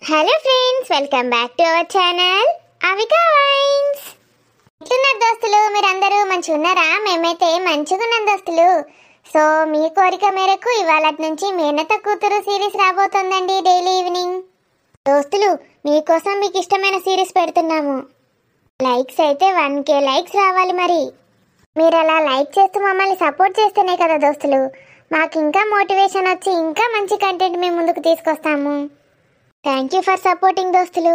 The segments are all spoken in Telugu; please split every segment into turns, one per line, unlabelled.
Hello friends, welcome back to our channel Avika wines. ఎట్లున్నారు దోస్తులు? మీరందరూ మంచిగా ఉన్నారా? మేమైతే మంచిగా ఉన్నాం దోస్తులు. సో మీ కోరిక మేరకు ఇవాళ నుంచి మేనత్త కూతురు సిరీస్ రాబోతుందండి డైలీ ఈవినింగ్. దోస్తులు, మీకోసం మీకు ఇష్టమైన సిరీస్ పెడుతున్నాము. లైక్స్ అయితే 1K లైక్స్ రావాలి. మరి మీరు అలా లైక్ చేస్తూ మమ్మల్ని సపోర్ట్ చేస్తేనే కదా దోస్తులు మాకు ఇంకా మోటివేషన్ వచ్చి ఇంకా మంచి కంటెంట్ మేము ముందుకు తీసుకొస్తాము. థ్యాంక్ యూ ఫర్ సపోర్టింగ్ దోస్తులు.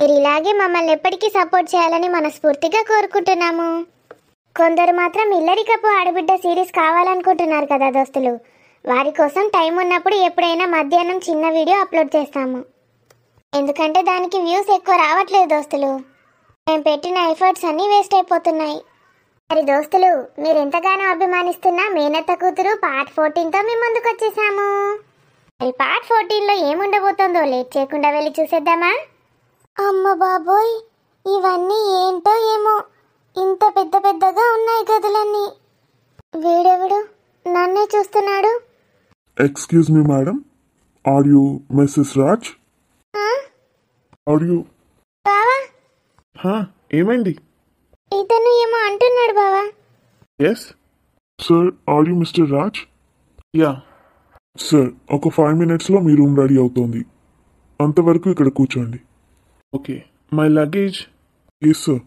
మీరు ఇలాగే మమ్మల్ని ఎప్పటికీ సపోర్ట్ చేయాలని మనస్ఫూర్తిగా కోరుకుంటున్నాము. కొందరు మాత్రం ఇల్లరికపు ఆడబిడ్డ సిరీస్ కావాలనుకుంటున్నారు కదా దోస్తులు. వారి కోసం టైం ఉన్నప్పుడు ఎప్పుడైనా మధ్యాహ్నం చిన్న వీడియో అప్లోడ్ చేస్తాము. ఎందుకంటే దానికి వ్యూస్ ఎక్కువ రావట్లేదు దోస్తులు. మేము పెట్టిన ఎఫర్ట్స్ అన్నీ వేస్ట్ అయిపోతున్నాయి. మరి దోస్తులు, మీరు ఎంతగానో అభిమానిస్తున్న మేనత్త కూతురు పార్ట్ 14తో మేము ముందుకు వచ్చేసాము. మరి పార్ట్ 14లో ఏముండబోతుందో లేట్ చేయకుండా వెళ్ళి చూసేద్దామా? అమ్మ బాబోయ్, ఇవన్నీ ఏంటో ఏమో, ఇంత పెద్ద పెద్దగా ఉన్నాయి గదులన్నీ. వీడెవడు నన్నే చూస్తున్నాడు?
Excuse me madam, are you Mrs Raj? Are you?
బావా,
ఏమైంది?
ఇతను ఏమో అంటున్నాడు బావా.
Yes sir, are you Mr Raj? Ya sir, ఒక 5 minutesలో మీ రూమ్ రెడీ అవుతోంది. అంతవరకు ఇక్కడ కూర్చోండి. Okay, my luggage? Yes sir,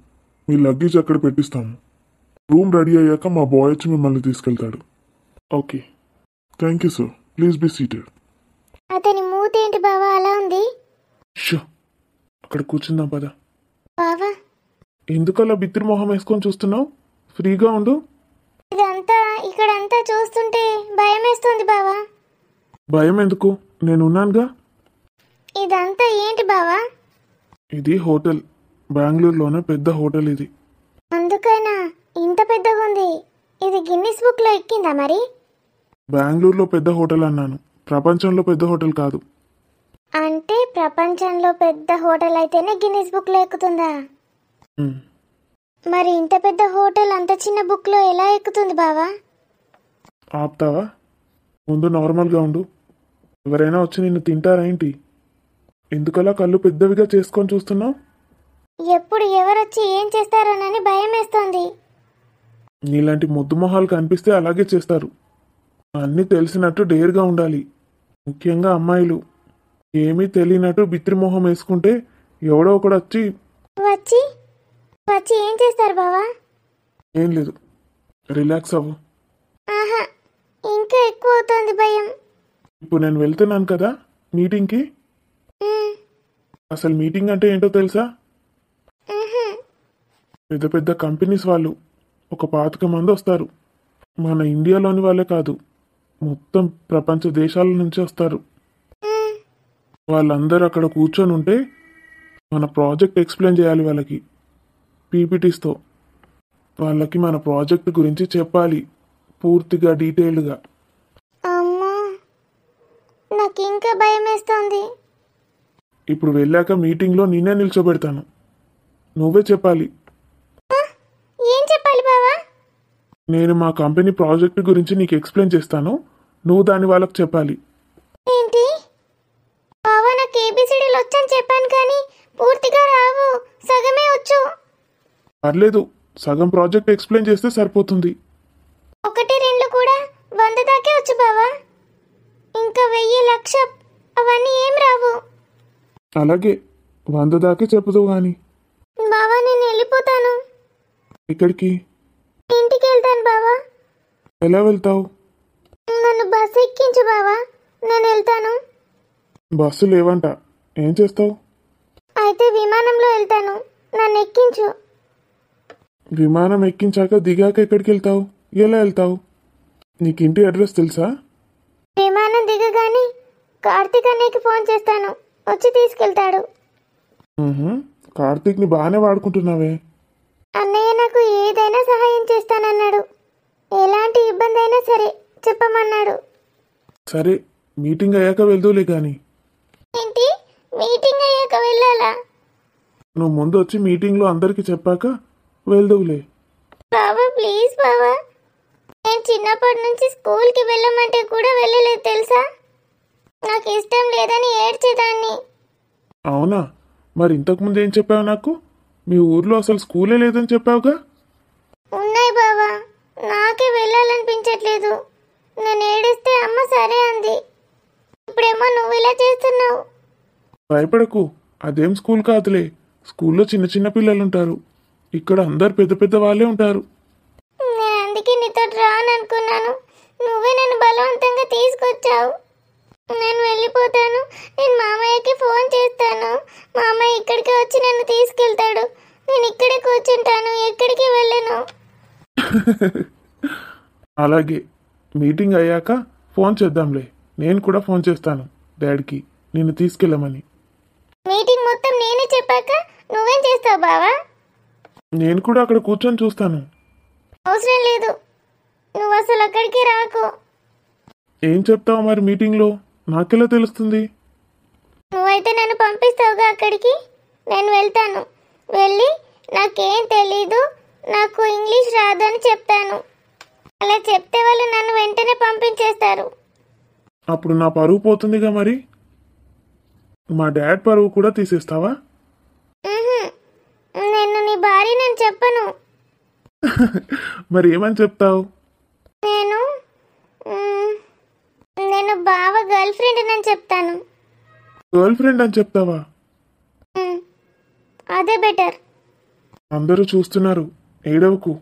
మీ లగేజ్ అక్కడ పెట్టిస్తాము. రూమ్ రెడీ అయ్యాక మా బాయ్ వచ్చి మిమ్మల్ని తీసుకెళ్తాడు. Okay, thank you sir. Please be seated.
అతని మూతేంటి బావా అలా ఉంది?
షో, అక్కడ కూర్చుందాం పద.
బావా,
ఎందుకలా బిత్తిరి మొహం వేసుకొని చూస్తున్నావు? ఫ్రీగా ఉండు.
ఇదంతా ఇక్కడంతా చూస్తుంటే భయం వేస్తుంది బావా.
భయం ఎందుకు, నేనున్నానుగా.
ఇదంతా ఏంటి బావా?
ఇది హోటల్, బెంగళూరులోనే పెద్ద హోటల్ ఇది.
అందుకైనా ఇంత పెద్దగా ఉంది. ఇది గిన్నిస్ బుక్ లో ఎక్కిందా మరి?
బెంగళూరులో పెద్ద హోటల్ అన్నాను, ప్రపంచంలో పెద్ద హోటల్ కాదు.
అంటే ప్రపంచంలో పెద్ద హోటల్ అయితేనే గిన్నిస్ బుక్ లో ఎక్కుతుందా?
మ్,
మరి ఇంత పెద్ద హోటల్ అంత చిన్న బుక్ లో ఎలా ఎక్కుతుంది బావా?
ఆపుతావా? ముందు నార్మల్గా ఉండు. ఎవరైనా వచ్చి నిన్ను తింటారా ఏంటి? ఎందుకలా కళ్ళు పెద్దవిగా చేసుకొని చూస్తున్నావు?
ఎప్పుడు ఎవరొచ్చి ఏం చేస్తారోనని భయం వేస్తోంది.
నీలాంటి ముద్దు మొహాలు కనిపిస్తే అలాగే చేస్తారు. అన్నీ తెలిసినట్టు డేర్గా ఉండాలి. ముఖ్యంగా అమ్మాయిలు ఏమీ తెలియనట్టు బిత్రి మొహం వేసుకుంటే ఎవడో ఒకడు వచ్చి
వచ్చి వచ్చి ఏం చేస్తారు బావా?
ఏం లేదు, రిలాక్స్ అవ్వు.
ఆహా, ఇంకా ఎక్కువ అవుతోంది భయం.
ఇప్పుడు నేను వెళ్తున్నాను కదా మీటింగ్కి.
ఉమ్,
అసలు మీటింగ్ అంటే ఏంటో తెలుసా?
ఉహుం.
పెద్ద పెద్ద కంపెనీస్ వాళ్ళు ఒక 25 మంది వస్తారు. మన ఇండియాలోని వాళ్ళే కాదు, మొత్తం ప్రపంచ దేశాల నుంచి వస్తారు.
ఉమ్,
వాళ్ళందరూ అక్కడ కూర్చొని ఉంటే మన ప్రాజెక్ట్ ఎక్స్ప్లెయిన్ చేయాలి వాళ్ళకి, పీపీటీస్తో. వాళ్ళకి మన ప్రాజెక్ట్ గురించి చెప్పాలి పూర్తిగా డీటెయిల్డ్గా.
అమ్మా, నాకు ఇంకా భయం వేస్తోంది.
ఇప్పుడు వెళ్ళాక మీటింగ్లో నేనే నిల్చోబెడతాను, నువ్వే చెప్పాలి.
ఆ, ఏం చెప్పాలి బావా?
నేను మా కంపెనీ ప్రాజెక్ట్ గురించి నీకు ఎక్స్ప్లెయిన్ చేస్తాను, నువ్వు దాన్ని వాళ్ళకి చెప్పాలి.
ఏంటి బావా? నాకు ఏబిసిడీలు వచ్చని చెప్పాను కానీ పూర్తిగా రావు, సగమే వచ్చు.
పర్లేదు, సగం ప్రాజెక్ట్ ఎక్స్ప్లెయిన్ చేస్తే సరిపోతుంది.
1, 2 కూడా 100 దాకే వచ్చు బావా. ఇంకా 1000, 1,00,000 అవన్నీ ఏం రావు.
అలాగే 100 దాకే చెప్పుదు గాని.
బావా, నేను వెళ్ళిపోతాను.
ఇక్కడికి
ఇంటికి వెళ్తాను బావా.
ఎలా వెళ్తావు?
నన్ను బస్సు ఎక్కించు బావా, నేను వెళ్తాను.
బస్సు లేవంట, ఏం చేస్తావు?
అయితే విమానంలో వెళ్తాను, నన్ను ఎక్కించు.
విమానం ఎక్కించాక దిగాక ఎక్కడికి వెళ్తావు? ఎలా వెళ్తావు? నీకు ఇంటి అడ్రస్ తెలుసా?
విమానం దిగగానే కార్తీక్ అన్నయ్యకి ఫోన్ చేస్తాను, వచ్చి తీసుకెళ్తాడు.
కార్తీక్ని బాగానే వాడుకుంటున్నావే.
అన్నయ్య నాకు ఏదైనా సహాయం చేస్తానన్నాడు. ఎలాంటి ఇబ్బంది అయినా సరే చెప్పమన్నాడు.
సరే, మీటింగ్ అయ్యాక వెళ్దూలే కానీ.
ఏంటి, మీటింగ్ అయ్యాక వెళ్ళాలా?
నువ్వు ముందు వచ్చి మీటింగ్లో అందరికీ చెప్పాక వెళ్దవులే.
బావా ప్లీజ్ బావా, నేను చిన్నప్పటి నుంచి స్కూల్కి వెళ్ళమంటే కూడా వెళ్ళలేదు తెలుసా. నాకు ఇష్టం లేదని ఏడ్చేదాన్ని.
అవునా? మరి ఇంతకుముందు ఏం చెప్పావు నాకు? మీ ఊర్లో అసలు స్కూలే లేదని చెప్పావుగా?
ఉన్నాయి బావా, నాకే వెళ్ళాలనిపించట్లేదు. నేను ఏడిస్తే అమ్మ సరే అంది. ఇప్పుడేమో నువ్వు ఇలా చేస్తున్నావు.
భయపడకు, అదేం స్కూల్ కాదులే. స్కూల్లో చిన్న చిన్న పిల్లలుంటారు. ఇక్కడ అందరు పెద్ద పెద్ద వాళ్ళే ఉంటారు.
నేను అందుకే నీతో రాననుకున్నాను. నువ్వే నన్ను బలవంతంగా తీసుకొచ్చావు. నేను వెళ్ళిపోతాను. నేను మామయ్యకి ఫోన్ చేస్తాను. మామయ్య ఇక్కడికి వచ్చి నన్ను తీసుకెళ్తాడు. నేను ఇక్కడే కూర్చుంటాను, ఎక్కడికి వెళ్ళను.
అలాగే, మీటింగ్ అయ్యాక ఫోన్ చేద్దాంలే. నేను కూడా ఫోన్ చేస్తాను డాడీకి నిన్ను తీసుకెళ్ళమని.
మీటింగ్ మొత్తం నేనే చెప్పాక నువ్వేం చేస్తావు బావా?
నేను కూడా అక్కడ కూర్చొని చూస్తాను.
అవసరం లేదు, నువ్వు అసలు అక్కడికి రాకు.
ఏం చెప్తావు మరి మీటింగ్లో? నాకెలా తెలుస్తుంది?
నువ్వైతే నన్ను పంపిస్తావుగా అక్కడికి. నేను వెళ్తాను. వెళ్ళి నాకేం తెలీదు, నాకు ఇంగ్లీష్ రాదు అని చెప్తాను. అలా చెప్తే వాళ్ళు నన్ను వెంటనే పంపించేస్తారు.
అప్పుడు నా పరువు పోతుందిగా మరి. మా డాడ్ పరువు కూడా తీసేస్తావా?
ఉహుం, నేను నీ భార్య నేను చెప్పను.
మరి ఏమని చెప్తావు?
నేను నేను బావ గర్ల్ ఫ్రెండ్ అని చెప్తాను.
గర్ల్ ఫ్రెండ్ అని చెప్తావా?
ఉమ్, అదే బెటర్.
అందరూ చూస్తున్నారు, ఏడవకు.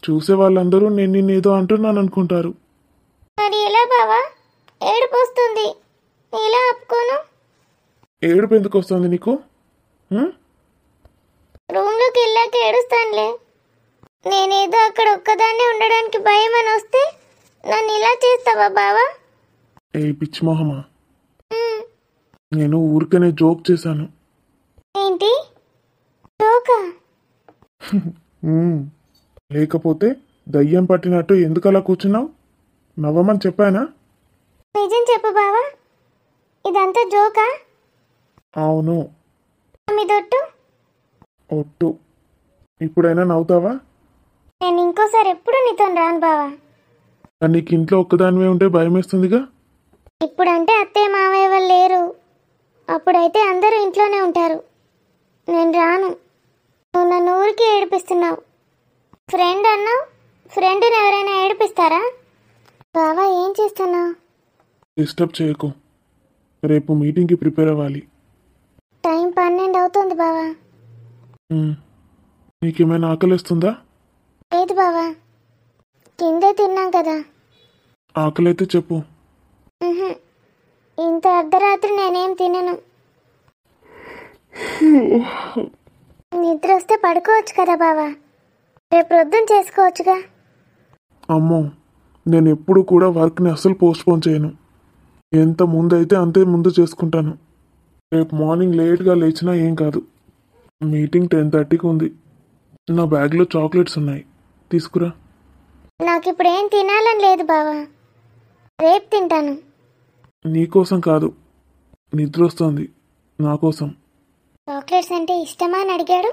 చూసే వాళ్ళందరూ నేను నిన్నేదో అంటున్నాను అనుకుంటారు.
మరి ఎలా బావా? ఏడుపు వస్తుంది, ఎలా ఆపుకోను?
ఏడుపు ఎందుకు వస్తుంది నీకు?
రూమ్లోకి వెళ్ళాక ఏడుస్తానులే. నేనేదో అక్కడ ఒక్కదాన్నే ఉండడానికి భయం అని వస్తే నన్ను ఇలా చేస్తావా బావా?
ఏ పిచ్చి మొహమా, నేను ఊరికనే జోక్ చేశాను.
ఏంటి జోకా?
లేకపోతే దయ్యం పట్టినట్టు ఎందుకు అలా కూర్చున్నావు? నవ్వమని చెప్పానా?
నిజం చెప్పు బావా, ఇదంతా జోకా?
అవును.
మీ దొట్టు
ఒట్టు. ఇప్పుడైనా నవ్వుతావా?
నేను ఇంకోసారి ఎప్పుడు నీతో రాను బావా.
నీకు ఇంట్లో ఒక్కదానివే ఉంటే భయం వేస్తుందిగా.
ఇప్పుడంటే అత్తయ్య మావయ్య వాళ్ళు లేరు, అప్పుడైతే అందరూ ఇంట్లోనే ఉంటారు. నేను రాను. నువ్వు నన్ను ఊరికి ఏడిపిస్తున్నావు. ఫ్రెండ్ అన్నావు, ఫ్రెండ్ని ఎవరైనా ఏడిపిస్తారా? బావా ఏం చేస్తున్నావు?
డిస్టర్బ్ చేయకు. రేపు మీటింగ్కి ప్రిపేర్ అవ్వాలి.
టైం 12 అవుతుంది బావా.
నీకేమైనా ఆకలిస్తుందా?
లేదు బావా, కిందే తిన్నాం కదా.
ఆకలైతే చెప్పు.
ఉహుం, ఇంత అర్ధరాత్రి నేనేం తినను. నిద్ర వస్తే పడుకోవచ్చు కదా బావా, రేపు ప్రొద్దున చేసుకోవచ్చుగా.
అమ్మో, నేను ఎప్పుడు కూడా వర్క్ని అస్సలు పోస్ట్పోన్ చేయను. ఎంత ముందైతే అంతే ముందు చేసుకుంటాను. రేపు మార్నింగ్ లేట్గా లేచినా ఏం కాదు. మీటింగ్ 10:30కి ఉంది. నా బ్యాగ్లో చాక్లెట్స్ ఉన్నాయి, తీసుకురా.
నాకు ఇప్పుడు ఏం తినాలని లేదు బావా, రేపు తింటాను.
నీకోసం కాదు, నిద్ర వస్తుంది నా కోసం.
చాక్లెట్స్ అంటే ఇష్టమా అని అడిగాడు,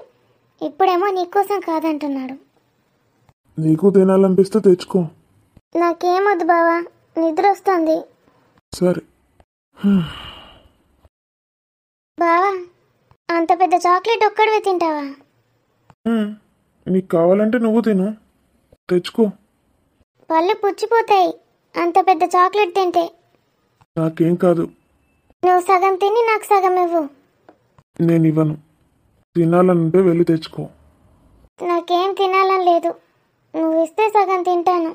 ఇప్పుడేమో నీకోసం కాదంటున్నాడు.
నీకు తినాలనిపిస్తే తెచ్చుకో.
నాకేమొద్దు బావా, నిద్ర వస్తుంది.
సరే.
బావా, అంత పెద్ద చాక్లెట్ ఒక్కడివే తింటావా?
నీకు కావాలంటే నువ్వు తిను, తెచ్చుకో.
పళ్ళు పుచ్చిపోతాయి అంత పెద్ద చాక్లెట్ తింటే.
నాకేం కాదు.
నువ్వు సగం తిని నాకు సగం ఇవ్వు.
నేను ఇవ్వను. తినాలనుంటే వెళ్ళి తెచ్చుకో.
నాకేం తినాలని లేదు, నువ్వు ఇస్తే సగం తింటాను.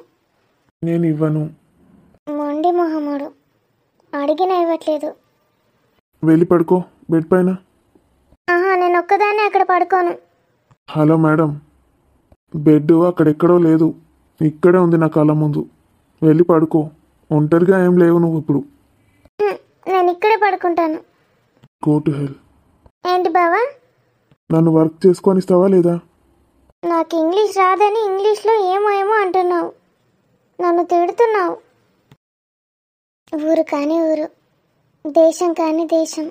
నేను ఇవ్వను.
మొండి మొహముడు, అడిగినా ఇవ్వట్లేదు.
వెళ్ళి పడుకో బెడ్ పైన.
ఆహా, నేను ఒక్కదాన్ని అక్కడ పడుకోను.
హలో మేడం, బెడ్ అక్కడెక్కడో లేదు, ఇక్కడే ఉంది నా కళ్ళ ముందు. వెళ్ళి పడుకో. ఒంటరిగా ఏం లేవు నువ్వు ఇప్పుడు.
నేను ఇక్కడే పడుకుంటాను.
Go to hell.
ఏంటి బావా?
నన్ను వర్క్ చేసుకొనిస్తావా లేదా?
నాకు ఇంగ్లీష్ రాదని ఇంగ్లీష్లో ఏమో ఏమో అంటున్నావు, నన్ను తిడుతున్నావు. ఊరు కాని ఊరు, దేశం కాని దేశం.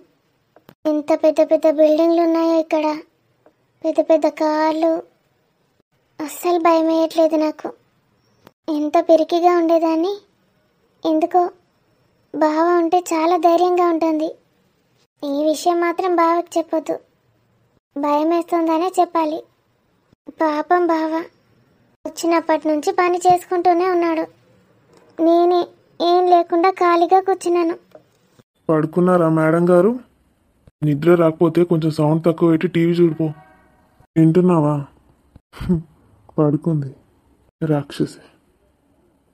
ఎంత పెద్ద పెద్ద బిల్డింగ్లు ఉన్నాయో ఇక్కడ, పెద్ద పెద్ద కార్లు. అస్సలు భయం వేయట్లేదు నాకు. ఎంత పిరికిగా ఉండేదాన్ని, ఎందుకో బావ ఉంటే చాలా ధైర్యంగా ఉంటుంది. ఈ విషయం మాత్రం బావకి చెప్పొద్దు. భయం వేస్తుందనే చెప్పాలి. పాపం బావ వచ్చినప్పటి నుంచి పని చేసుకుంటూనే ఉన్నాడు. నేనే ఏం లేకుండా ఖాళీగా కూర్చున్నాను.
పడుకున్నారా మేడం గారు? నిద్ర రాకపోతే కొంచెం సౌండ్ తక్కువ పెట్టి టీవీ చూడిపో. వింటున్నావా? పడుకుంది రాక్షసి.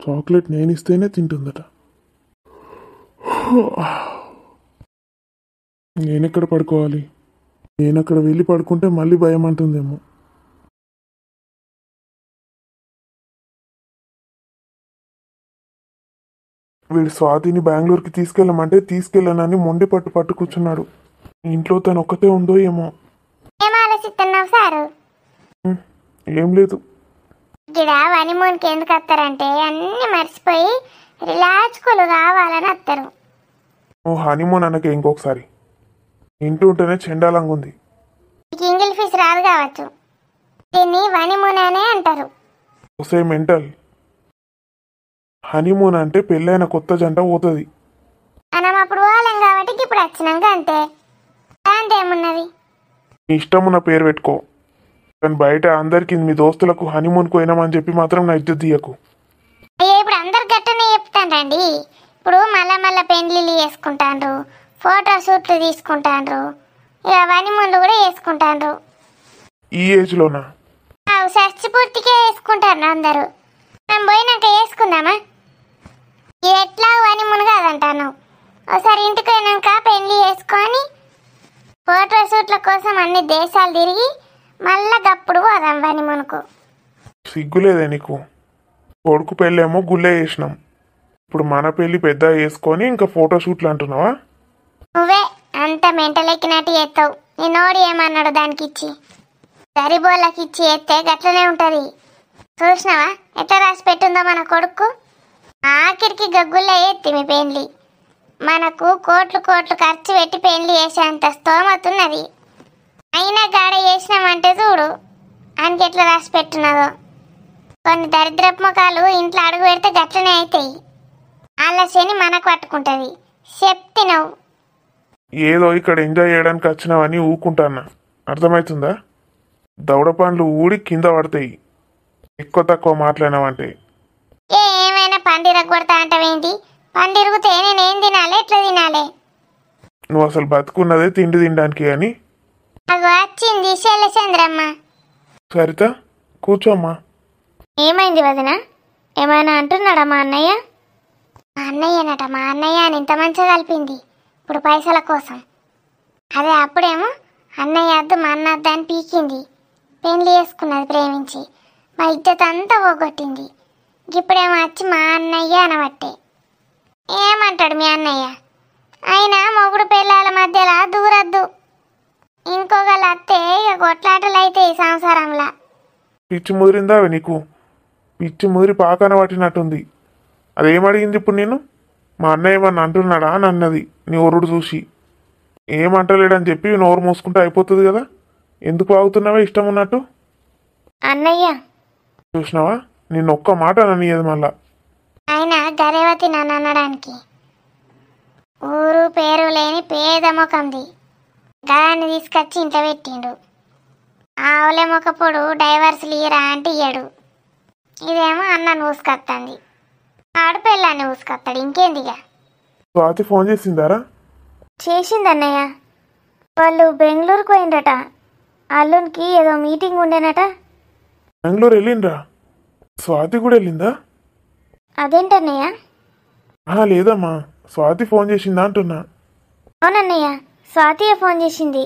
చాక్లెట్ నేను ఇస్తేనే తింటుందట. నేనెక్కడ పడుకోవాలి? నేనక్కడ వెళ్ళి పడుకుంటే మళ్ళీ భయం అంటుందేమో. వీడు స్వాతిని బెంగళూరుకి తీసుకెళ్ళమంటే తీసుకెళ్ళనని మొండి పట్టు కూర్చున్నాడు. ఇంట్లో తను ఒక్కతే ఉందో ఏమో.
ఏం ఆలోచిస్తున్నావు సారు?
ఏం లేదు.
ఇక్కడ హనీమూన్కి ఎందుకు వస్తారంటే అన్ని మర్చిపోయి రిలాక్స్కులు కావాలని వస్తారు.
ఓ హనీమూన్ అనకే ఇంకొకసారి. ఇంటూ ఉంటేనే చెండాలంగా ఉంది.
ఇంగిల్ ఫిష్ రాదు కావచ్చు. దీన్ని హనీమూన్ అనే అంటారు.
ఒసే మెంటల్. హనీమూన్ అంటే పెళ్ళైన కొత్త జంట పోతుంది.
మనం అప్పుడు పోలేం కాబట్టి ఇప్పుడు వచ్చినాక అంతే. దాంతో ఏమున్నది?
నీ ఇష్టమున్న పేరు పెట్టుకో, కానీ బయట అందరికి మీ దోస్తులకు హనీమూన్కి పోయినామని చెప్పి మాత్రం నా ఇజ్జత్ తీయకు.
అయ్యో ఇప్పుడు అందరు గట్టనే చెప్తానండి. ఇప్పుడు మళ్ళా పెండ్లిళ్ళు చేసుకుంటాండ్రు, ఫోటో షూట్లు తీసుకుంటాండ్రు, ఇక హనీమూన్లు కూడా చేసుకుంటాండ్రు.
ఈ ఏజ్లోనా?
షష్టి పూర్తికే వేసుకుంటారు అందరూ. మనం పోయినాక వేసుకుందామా? ఇది ఎట్లా హనీమూన్ కాదంటాను. ఒకసారి ఇంటికి పోయినాక పెళ్లి చేసుకొని ఫోటో షూట్ల కోసం అన్ని దేశాలు తిరిగి మళ్ళా గప్పుడు పోదాం హనీమూన్కు.
సిగ్గులేదే నీకు? కొడుకు పెళ్ళేమో గుళ్ళే చేసినాం, ఇప్పుడు మన పెళ్ళి పెద్ద వేసుకొని ఇంకా ఫోటోషూట్లు అంటున్నావా?
నువ్వే అంత మెంటలెక్కినట్టు చేస్తావు. నీ నోడి ఏమన్నాడు దానికి ఇచ్చి? గరిబోళ్ళకి ఇచ్చి ఎత్తే గట్లనే ఉంటుంది. చూసినావా ఎట్లా రాసి పెట్టుందో మన కొడుకు? ఆఖరికి గగ్గుల్లో ఎత్తి మీ పెండ్లి. మనకు కోట్లు ఖర్చు పెట్టి పెండ్లి చేసేంత స్తోమతున్నది. అయినా గాడ చేసినామంటే చూడు ఆయనకి ఎట్లా రాసి పెట్టున్నదో. కొన్ని దరిద్రపు ముఖాలు ఇంట్లో అడుగు పెడితే గట్లనే అవుతాయి. వాళ్ళ శని మనకు పట్టుకుంటుంది. చెప్తినవు.
ఏదో ఇక్కడ ఎంజాయ్ చేయడానికి వచ్చినావని ఊకుంటానా, అర్థమవుతుందా? దవడ పండ్లు ఊడి కింద పడతాయి ఎక్కువ తక్కువ మాట్లాడినావంటే.
ఏమైనా పందిరగ కొడతా అంటావేంటి? పందిరుగుతే నేనేం తినాలి, ఎట్లా తినాలి?
నువ్వు అసలు బతుకున్నదే తిండి తినడానికి అని.
అగో వచ్చింది శైలచంద్రమ్మ.
సరిత కూర్చోమ్మా.
ఏమైంది వదిన? ఏమైనా అంటున్నాడా మా అన్నయ్య? మా అన్నయ్యనట. మా అన్నయ్య అని ఇంత మంచిగా కలిపింది ఇప్పుడు పైసల కోసం. అదే అప్పుడేమో అన్నయ్య వద్దు మా అన్న వద్దు అని పీకింది. పెళ్లి చేసుకున్నది ప్రేమించి. మా ఇజ్జత్ అంతా పోగొట్టింది. ఇప్పుడేమో వచ్చి మా అన్నయ్య అనబట్టే. ఏమంటాడు మీ అన్నయ్య? అయినా మొగుడు పిల్లల మధ్యలో దూరద్దు. ఇంకొకళ్ళు అత్తే ఇక కొట్లాటలు అయితే ఈ సంసారంలా.
పిచ్చి ముదిరిందా నీకు? పిచ్చి ముదిరి పాకాన పట్టినట్టుంది. అదేమడిగింది ఇప్పుడు నేను? మా అన్నయ్య ఏమన్నా అంటున్నాడా అని అన్నది నీ ఒరుడు చూసి. ఏమంటలేడని చెప్పి నోరు మూసుకుంటే అయిపోతుంది కదా. ఎందుకు ఆగుతున్నావా ఇష్టం ఉన్నట్టు?
అన్నయ్య
చూసినావా, నిన్న ఒక్క మాట అననీయదు మళ్ళా.
ఆయన గరేవతి నన్ను అనడానికి. ఊరు పేరు లేని పేద ముఖంది. గదాన్ని తీసుకొచ్చి ఇంట్లో పెట్టిండు. ఆవులే మొక్కప్పుడు డైవర్స్లు ఇయ్యరా అంటే ఇయ్యడు. ఇదేమో అన్నను ఊసుకొస్తుంది. ఆడపిల్లాన్ని ఊసుకొస్తాడు. ఇంకేందిగా?
స్వాతి ఫోన్ చేసిందారా?
చేసింది అన్నయ్య. వాళ్ళు బెంగళూరుకు పోయిండట. అల్లునికి ఏదో మీటింగ్ ఉండేనట.
బెంగళూరు వెళ్ళిండ్రా? స్వాతి కూడా వెళ్ళిందా?
అదేంటన్నయ్య?
లేదమ్మా, స్వాతి ఫోన్ చేసిందా అంటున్నా.
అవునన్నయ్య, స్వాతియే ఫోన్ చేసింది.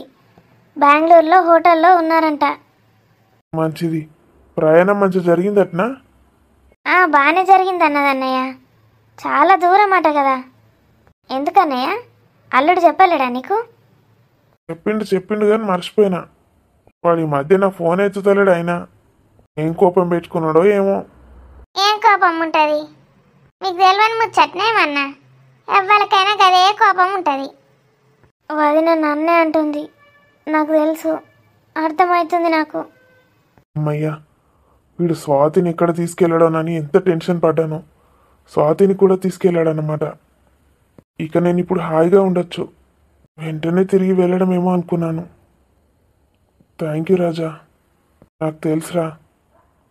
బెంగళూరులో హోటల్లో ఉన్నారంట.
మంచిది. ప్రయాణం మంచిగా జరిగిందట్నా?
బాగానే జరిగింది అన్నదన్నయ్య. చాలా దూరం అట కదా. ఎందుకన్నయ్య? అల్లుడు చెప్పలేడా నీకు?
చెప్పిండు కానీ మర్చిపోయినా. వాడు ఈ మధ్య నా ఫోన్ ఎత్తుతలేడు. అయినా ఏం కోపం పెట్టుకున్నాడో ఏమో.
ఏం కోపం ఉంటుంది? మీకు తెలియని ముచ్చట్నేమన్నా. ఎవరికైనా గదే కోపం ఉంటుంది. వదిన నన్నే అంటుంది. నాకు తెలుసు, అర్థమవుతుంది నాకు.
అమ్మయ్యా, వీడు స్వాతిని ఎక్కడ తీసుకెళ్ళాడోనని ఎంత టెన్షన్ పడ్డానో. స్వాతిని కూడా తీసుకెళ్ళాడనమాట. ఇక నేను ఇప్పుడు హాయిగా ఉండొచ్చు. వెంటనే తిరిగి వెళ్ళడమేమో అనుకున్నాను. థ్యాంక్ యూ రాజా. నాకు తెలుసురా,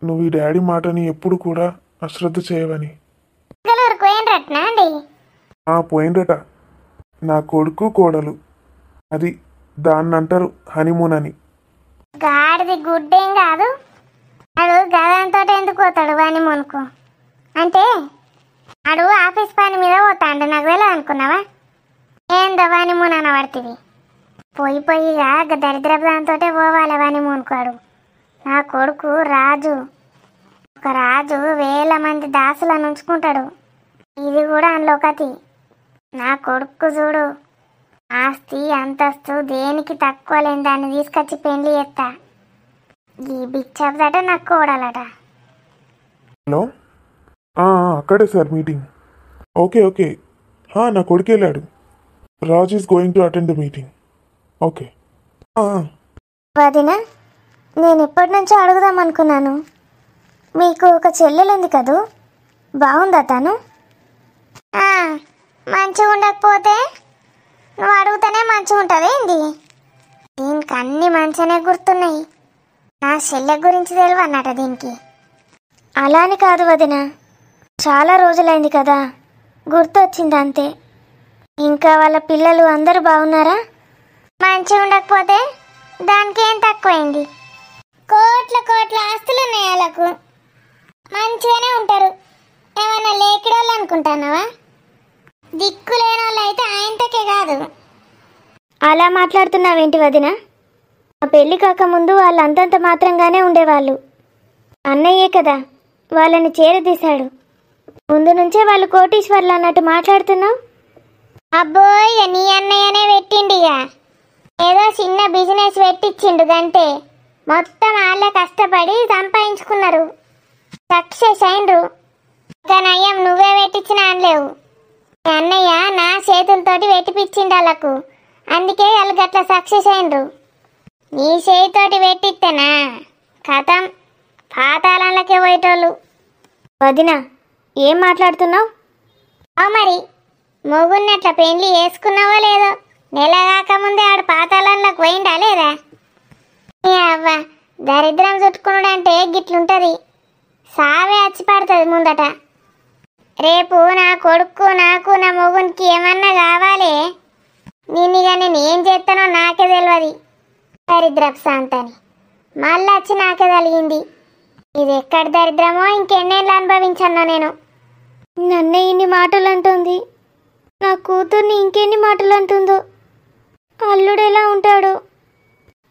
నువ్వు ఈ డాడీ మాటని ఎప్పుడు కూడా అశ్రద్ధ చేయవని.
బెంగళూరుకు ఏంటట్నా అండి?
పోయిందట. నా కొడుకు కోడలు, అది దాన్ని అంటారు హనీమూన్ అని.
గాడిది గుడ్డేం కాదు. అడు గదంతో ఎందుకు పోతాడు హనీమూన్కు? అంటే అడు ఆఫీస్ పని మీద పోతాడు, నాకు తెలియదు అనుకున్నావా? ఏందో హనీమూన్ అనబడుతుంది. పోయి పోయిగా దరిద్రపు దాంతో పోవాలి హనీమూన్కు. అడు నా కొడుకు రాజు. ఒక రాజు వేల మంది దాసులను ఉంచుకుంటాడు. ఇది కూడా అందులోకతి. నా కొడుకు చూడు, ఆస్తి అంతస్తు దేనికి తక్కువ లేని దాన్ని తీసుకొచ్చి పెళ్లి చేస్తా. ఈ బిచ్చదట నాకు కోడాలట.
హలో, అక్కడే సార్ మీటింగ్. ఓకే ఓకే, నా కొడుకు వెళ్ళాడు. Raj is going to attend the meeting. Okay.
వదిన, నేను ఎప్పటి నుంచో అడుగుదాం అనుకున్నాను. మీకు ఒక చెల్లెలుంది కదూ, బాగుందా తను? మంచిగా ఉండకపోతే నువ్వు అడుగుతానే మంచిగా ఉంటుంది ఏంది? దీనికి అన్ని మంచిగానే గుర్తున్నాయి. నా చెల్లె గురించి తెలియదు అన్నట దీనికి. అలా అని కాదు వదిన, చాలా రోజులైంది కదా, గుర్తొచ్చింది అంతే. ఇంకా వాళ్ళ పిల్లలు అందరూ బాగున్నారా? మంచిగా ఉండకపోతే దానికి ఏం తక్కువైంది? కోట్ల కోట్ల ఆస్తులు ఉన్నాయి వాళ్ళకు, మంచిగానే ఉంటారు. ఏమన్నా లేకిడోళ్ళు అనుకుంటున్నావా? దిక్కు లేని వాళ్ళు అయితే ఆయనకే కాదు. అలా మాట్లాడుతున్నావేంటి వదిన? ఆ పెళ్లి కాకముందు వాళ్ళు అంతంత మాత్రంగానే ఉండేవాళ్ళు. అన్నయ్యే కదా వాళ్ళని చేరదీశాడు. ముందు నుంచే వాళ్ళు కోటీశ్వర్లు అన్నట్టు మాట్లాడుతున్నావు. అబ్బోయ్, నీ అన్నయ్యనే పెట్టిండిగా. ఏదో చిన్న బిజినెస్ పెట్టించిండు గంటే. మొత్తం వాళ్ళే కష్టపడి సంపాదించుకున్నారు, సక్సెస్ అయినరు. ఇంకా నయ్యం నువ్వే పెట్టించిన అనలేవు. అన్నయ్య నా చేతులతోటి పెట్టిపించిండు వాళ్ళకు, అందుకే వాళ్ళు గట్ల సక్సెస్ అయినరు. నీ చేతితోటి పెట్టిస్తేనా కథం పాతాళంలోకే పోయేటోళ్ళు. వదిన, ఏం మాట్లాడుతున్నావు? మరి మొగున్నట్ల పెళ్లి వేసుకున్నావో లేదో, నెల కాకముందే ఆడు పాతాళంలోకి పోయిండా లేదా? అవ్వ, దరిద్రం చుట్టుకున్నాడంటే గిట్లుంటది. సావే వచ్చి పడుతుంది ముందట. రేపు నా కొడుకు నాకు నా మొగునికి ఏమన్నా కావాలి, నిన్నుగా నేను ఏం చేస్తానో నాకే తెలియదు. దరిద్రపు శాంతని మళ్ళీ వచ్చి నాకే కలిగింది. ఇది ఎక్కడ దరిద్రమో ఇంకెన్నేళ్ళు అనుభవించన్నా నేను. నన్నే ఇన్ని మాటలు అంటుంది, నా కూతుర్ని ఇంకెన్ని మాటలు అంటుందో. అల్లుడు ఎలా ఉంటాడో.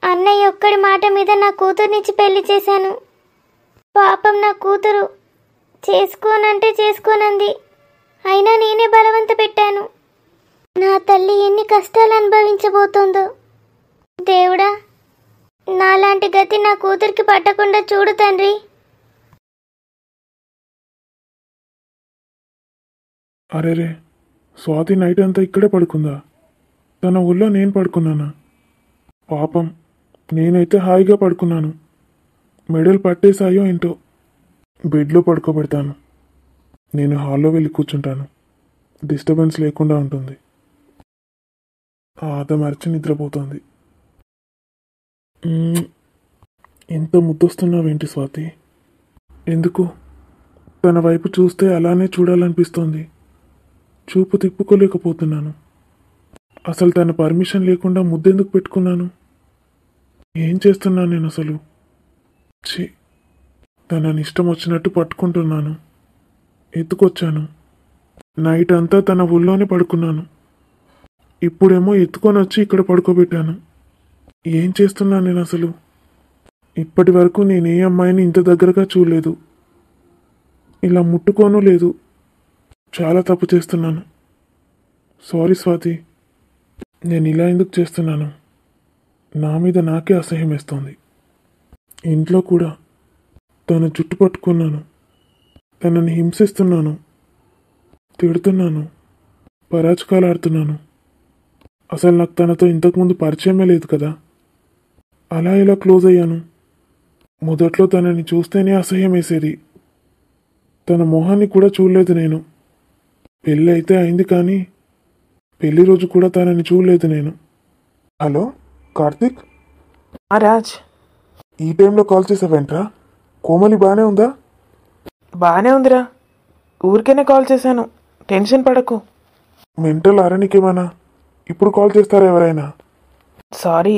అన్నయ్య ఒక్కడి మాట మీద నా కూతుర్నిచ్చి పెళ్లి చేశాను. పాపం నా కూతురు చేసుకోనంటే చేసుకోనంది, అయినా నేనే బలవంత పెట్టాను. నా తల్లి ఎన్ని కష్టాలు అనుభవించబోతోందో. దేవుడా, నాలాంటి గతి నా కూతురికి పట్టకుండా చూడు తండ్రి.
అరేరే, స్వాతి నైట్ అంతా ఇక్కడే పడుకుందా? తన ఊళ్ళో నేను పడుకున్నానా? పాపం, నేనైతే హాయిగా పడుకున్నాను. మెడలు పట్టేశాయో ఏంటో. బెడ్లో పడుకోబెడతాను. నేను హాల్లో వెళ్ళి కూర్చుంటాను, డిస్టర్బెన్స్ లేకుండా ఉంటుంది. మరిచి నిద్రపోతుంది. ఎంత ముద్దొస్తున్నావేంటి స్వాతి? ఎందుకు? తన వైపు చూస్తే అలానే చూడాలనిపిస్తోంది. చూపు తిప్పుకోలేకపోతున్నాను. అసలు తన పర్మిషన్ లేకుండా ముద్దెందుకు పెట్టుకున్నాను? ఏం చేస్తున్నాను నేను అసలు? ఛీ, తనని ఇష్టం వచ్చినట్టు పట్టుకుంటున్నాను, ఎత్తుకొచ్చాను. నైట్ అంతా తన ఊళ్ళోనే పడుకున్నాను. ఇప్పుడేమో ఎత్తుకొని వచ్చి ఇక్కడ పడుకోబెట్టాను. ఏం చేస్తున్నాను నేను అసలు? ఇప్పటి వరకు నేను ఏ అమ్మాయిని ఇంత దగ్గరగా చూడలేదు, ఇలా ముట్టుకోనూ లేదు. చాలా తప్పు చేస్తున్నాను. సారీ స్వాతి, నేను ఇలా ఎందుకు చేస్తున్నాను? నా మీద నాకే అసహ్యం వేస్తోంది. ఇంట్లో కూడా తన జుట్టు పట్టుకున్నాను, తనని హింసిస్తున్నాను, తిడుతున్నాను, పరాచకాలు ఆడుతున్నాను. అసలు నాకు తనతో ఇంతకుముందు పరిచయమే లేదు కదా. అలా ఇలా క్లోజ్ అయ్యాను. మొదట్లో తనని చూస్తేనే అసహ్యం వేసేది. తన మొహాన్ని కూడా చూడలేదు నేను. పెళ్ళి అయితే అయింది కానీ పెళ్లి రోజు కూడా తనని చూడలేదు నేను. హలో కార్తిక్,
రాజ్,
ఈ టైంలో కాల్ చేసావేంట్రా? కోమలి బాగానే ఉందా?
బాగానే ఉందిరా. ఊరికేనే కాల్ చేశాను, టెన్షన్ పడకు.
మెంటల్ ఆరనికేమన్నా? ఇప్పుడు కాల్ చేస్తారా ఎవరైనా?
సారీ,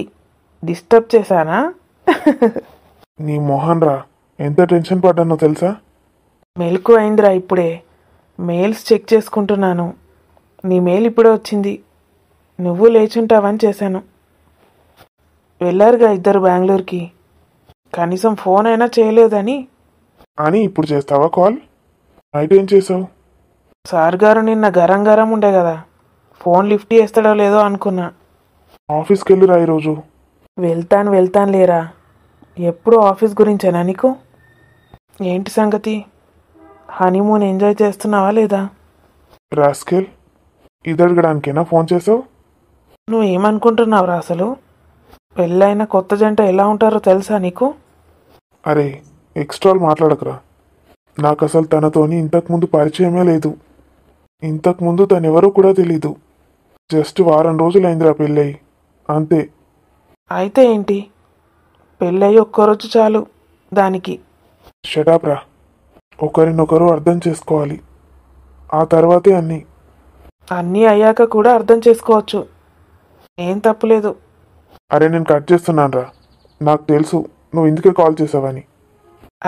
డిస్టర్బ్ చేశానా?
నీ మొహన్ రా, ఎంత టెన్షన్ పడ్డానో తెలుసా?
మెలకు అయిందిరా ఇప్పుడే. మెయిల్స్ చెక్ చేసుకుంటున్నాను. నీ మెయిల్ ఇప్పుడే వచ్చింది. నువ్వు లేచుంటావని చేశాను. వెళ్ళారుగా ఇద్దరు బెంగళూరుకి. కనీసం ఫోన్ అయినా చేయలేదని.
అని ఇప్పుడు చేస్తావా కాల్? నైట్ ఏం చేసావు?
సార్ గారు నిన్న గరం గరం ఉండే కదా, ఫోన్ లిఫ్ట్ చేస్తాడో లేదో అనుకున్నా.
ఆఫీస్కి వెళ్ళిరా ఈరోజు.
వెళ్తాను లేరా. ఎప్పుడు ఆఫీస్ గురించేనా నీకు? ఏంటి సంగతి? హనీమూన్ ఎంజాయ్ చేస్తున్నావా లేదా?
రాస్కెల్, ఇది అడగడానికేనా ఫోన్ చేసావు?
నువ్వేమనుకుంటున్నావురా అసలు? పెళ్ళైన కొత్త జంట ఎలా ఉంటారో తెలుసా నీకు?
అరే, ఎక్స్ట్రాలు మాట్లాడకురా. నాకు అసలు తనతోని ఇంతకుముందు పరిచయమే లేదు. ఇంతకుముందు తనెవరో కూడా తెలీదు. జస్ట్ వారం రోజులైందిరా పెళ్ళయి, అంతే.
అయితే ఏంటి? పెళ్ళయి ఒక్కరోజు చాలు దానికి.
షటాప్ రా. ఒకరినొకరు అర్థం చేసుకోవాలి, ఆ తర్వాతే అన్నీ.
అన్నీ అయ్యాక కూడా అర్థం చేసుకోవచ్చు, ఏం తప్పులేదు.
అరే, నేను కట్ చేస్తున్నాను రా. నాకు తెలుసు నువ్వు ఇందుకే కాల్ చేసావని.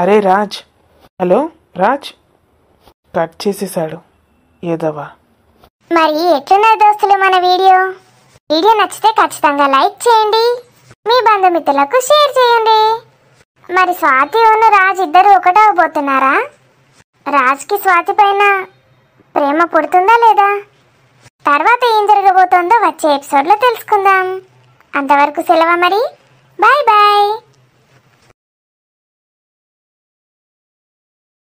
అరే రాజ్, హలో రాజ్. కట్ చేసేసాడు ఏదవా.
మరి ఎట్లున్నారు దోస్తులు మన వీడియో? వీడియో నచ్చితే ఖచ్చితంగా లైక్ చేయండి, మీ బంధుమిత్రులకు షేర్ చేయండి. మరి స్వాతి రాజ్ ఇద్దరు ఒకటవబోతున్నారా? రాజ్కి స్వాతి పైన ప్రేమ పుడుతుందా లేదా? తర్వాత ఏం జరగబోతోందో వచ్చే ఎపిసోడ్లో తెలుసుకుందాం. అంతవరకు సెలవు మరి. Bye bye.